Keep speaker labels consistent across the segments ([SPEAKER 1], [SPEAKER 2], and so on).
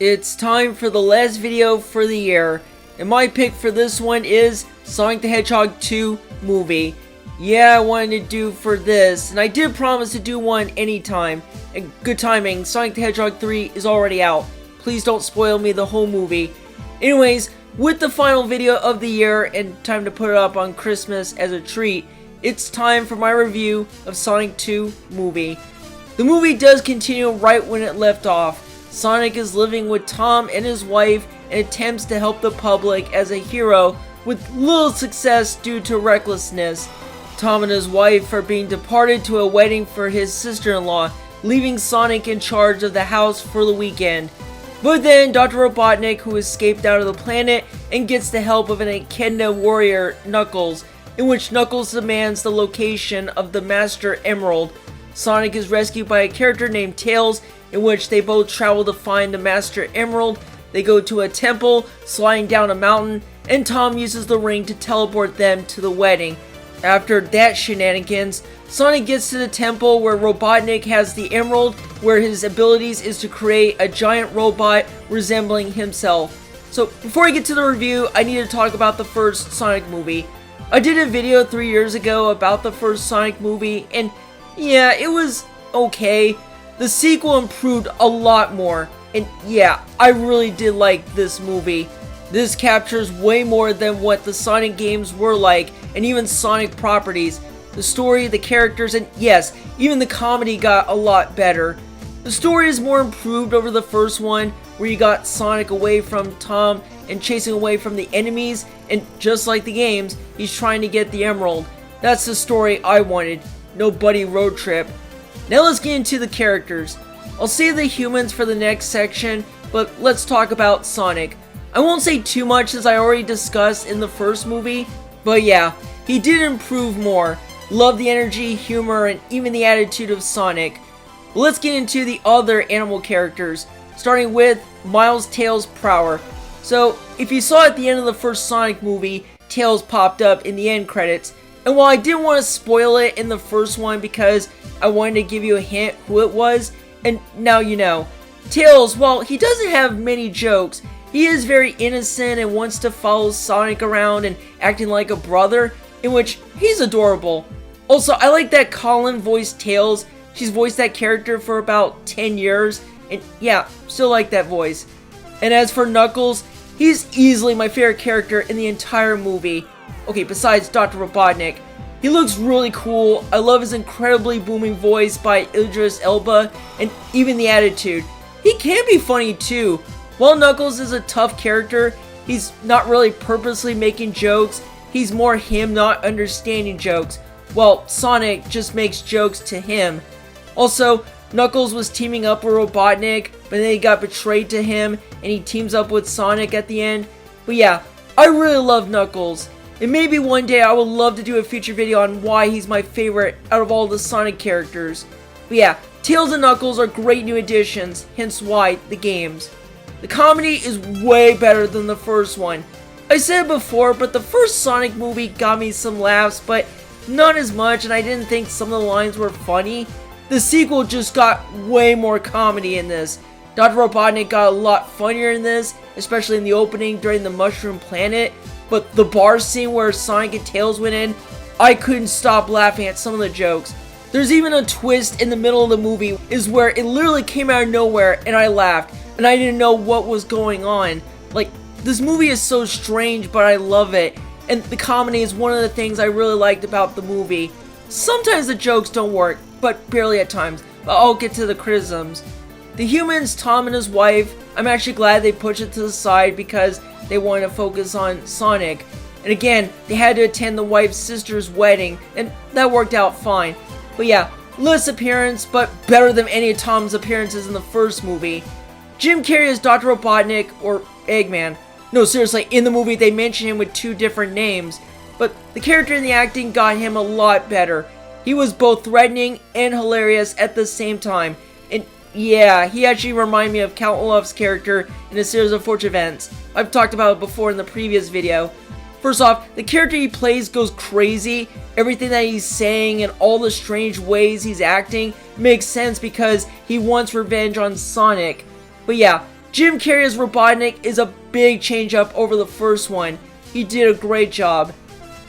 [SPEAKER 1] It's time for the last video for the year, and my pick for this one is Sonic the Hedgehog 2 movie. Yeah, I wanted to do for this, and I did promise to do one anytime. And good timing, Sonic the Hedgehog 3 is already out. Please don't spoil me the whole movie. Anyways, with the final video of the year and time to put it up on Christmas as a treat, it's time for my review of Sonic 2 movie. The movie does continue right when it left off. Sonic is living with Tom and his wife and attempts to help the public as a hero with little success due to recklessness. Tom and his wife are being departed to a wedding for his sister-in-law, leaving Sonic in charge of the house for the weekend. But then Dr. Robotnik, who escaped out of the planet and gets the help of an Echidna warrior, Knuckles, in which Knuckles demands the location of the Master Emerald. Sonic is rescued by a character named Tails, in which they both travel to find the Master Emerald. They go to a temple, sliding down a mountain, and Tom uses the ring to teleport them to the wedding. After that shenanigans, Sonic gets to the temple where Robotnik has the emerald, where his abilities is to create a giant robot resembling himself. So before I get to the review, I need to talk about the first Sonic movie. I did a video 3 years ago about the first Sonic movie, and yeah, it was okay. The sequel improved a lot more, and yeah, I really did like this movie. This captures way more than what the Sonic games were like, and even Sonic properties. The story, the characters, and yes, even the comedy got a lot better. The story is more improved over the first one, where you got Sonic away from Tom and chasing away from the enemies, and just like the games, he's trying to get the emerald. That's the story I wanted. No buddy road trip. Now let's get into the characters. I'll save the humans for the next section, but let's talk about Sonic. I won't say too much as I already discussed in the first movie, but yeah, he did improve more. Love the energy, humor, and even the attitude of Sonic. But let's get into the other animal characters, starting with Miles Tails Prower. So, if you saw at the end of the first Sonic movie, Tails popped up in the end credits. And while I didn't want to spoil it in the first one because I wanted to give you a hint who it was, and now you know. Tails, while he doesn't have many jokes, he is very innocent and wants to follow Sonic around and acting like a brother, in which he's adorable. Also, I like that Colin voiced Tails. She's voiced that character for about 10 years, and yeah, still like that voice. And as for Knuckles, he's easily my favorite character in the entire movie. Okay, besides Dr. Robotnik. He looks really cool. I love his incredibly booming voice by Idris Elba, and even the attitude. He can be funny too. While Knuckles is a tough character, he's not really purposely making jokes. He's more him not understanding jokes, while Sonic just makes jokes to him. Also, Knuckles was teaming up with Robotnik, but then he got betrayed to him, and he teams up with Sonic at the end. But yeah, I really love Knuckles. And maybe one day I would love to do a future video on why he's my favorite out of all the Sonic characters. But yeah, Tails and Knuckles are great new additions, hence why the games. The comedy is way better than the first one. I said it before, but the first Sonic movie got me some laughs, but not as much, and I didn't think some of the lines were funny. The sequel just got way more comedy in this. Dr. Robotnik got a lot funnier in this, especially in the opening during the Mushroom Planet. But the bar scene where Sonic and Tails went in, I couldn't stop laughing at some of the jokes. There's even a twist in the middle of the movie is where it literally came out of nowhere and I laughed and I didn't know what was going on. Like, this movie is so strange, but I love it. And the comedy is one of the things I really liked about the movie. Sometimes the jokes don't work, but barely at times. But I'll get to the criticisms. The humans, Tom and his wife, I'm actually glad they pushed it to the side because they wanted to focus on Sonic. And again, they had to attend the wife's sister's wedding, and that worked out fine. But yeah, less appearance, but better than any of Tom's appearances in the first movie. Jim Carrey as Dr. Robotnik, or Eggman. No, seriously, in the movie they mention him with 2 different names, but the character and the acting got him a lot better. He was both threatening and hilarious at the same time. And yeah, he actually reminded me of Count Olaf's character in a series of Fortune events. I've talked about it before in the previous video. First off, the character he plays goes crazy. Everything that he's saying and all the strange ways he's acting makes sense because he wants revenge on Sonic. But yeah, Jim Carrey as Robotnik is a big change up over the first one. He did a great job.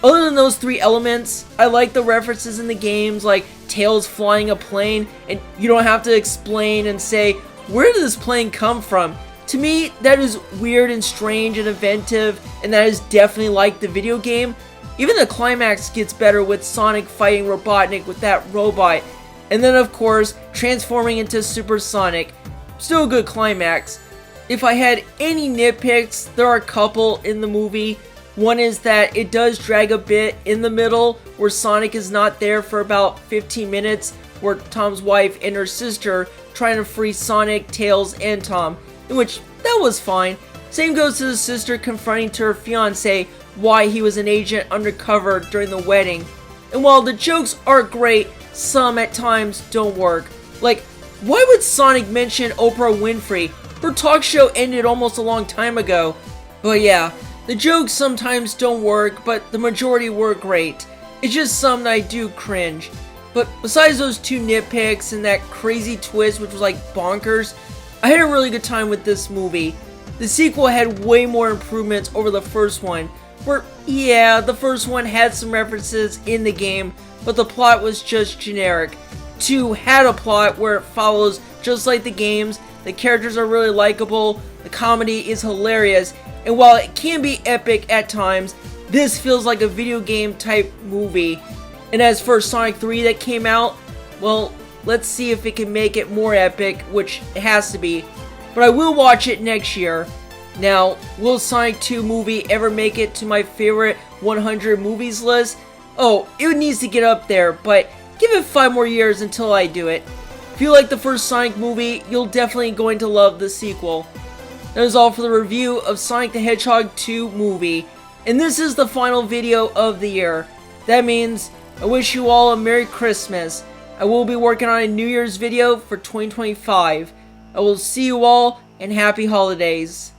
[SPEAKER 1] Other than those three elements, I like the references in the games, like Tails flying a plane, and you don't have to explain and say, where did this plane come from? To me, that is weird and strange and inventive, and that is definitely like the video game. Even the climax gets better with Sonic fighting Robotnik with that robot, and then of course, transforming into Super Sonic. Still a good climax. If I had any nitpicks, there are a couple in the movie. One is that it does drag a bit in the middle, where Sonic is not there for about 15 minutes, where Tom's wife and her sister trying to free Sonic, Tails, and Tom, in which that was fine. Same goes to the sister confronting to her fiance why he was an agent undercover during the wedding. And while the jokes are great, some at times don't work. Like, why would Sonic mention Oprah Winfrey? Her talk show ended almost a long time ago. But yeah, the jokes sometimes don't work, but the majority were great. It's just some that I do cringe. But besides those two nitpicks and that crazy twist which was like bonkers, I had a really good time with this movie. The sequel had way more improvements over the first one, where yeah, the first one had some references in the game, but the plot was just generic. 2 had a plot where it follows just like the games, the characters are really likable, the comedy is hilarious, and while it can be epic at times, this feels like a video game type movie. And as for Sonic 3 that came out, well, let's see if it can make it more epic, which it has to be. But I will watch it next year. Now, will Sonic 2 movie ever make it to my favorite 100 movies list? Oh, it needs to get up there, but give it 5 more years until I do it. If you like the first Sonic movie, you'll definitely going to love the sequel. That is all for the review of Sonic the Hedgehog 2 movie. And this is the final video of the year. That means I wish you all a Merry Christmas. I will be working on a New Year's video for 2025. I will see you all and happy holidays.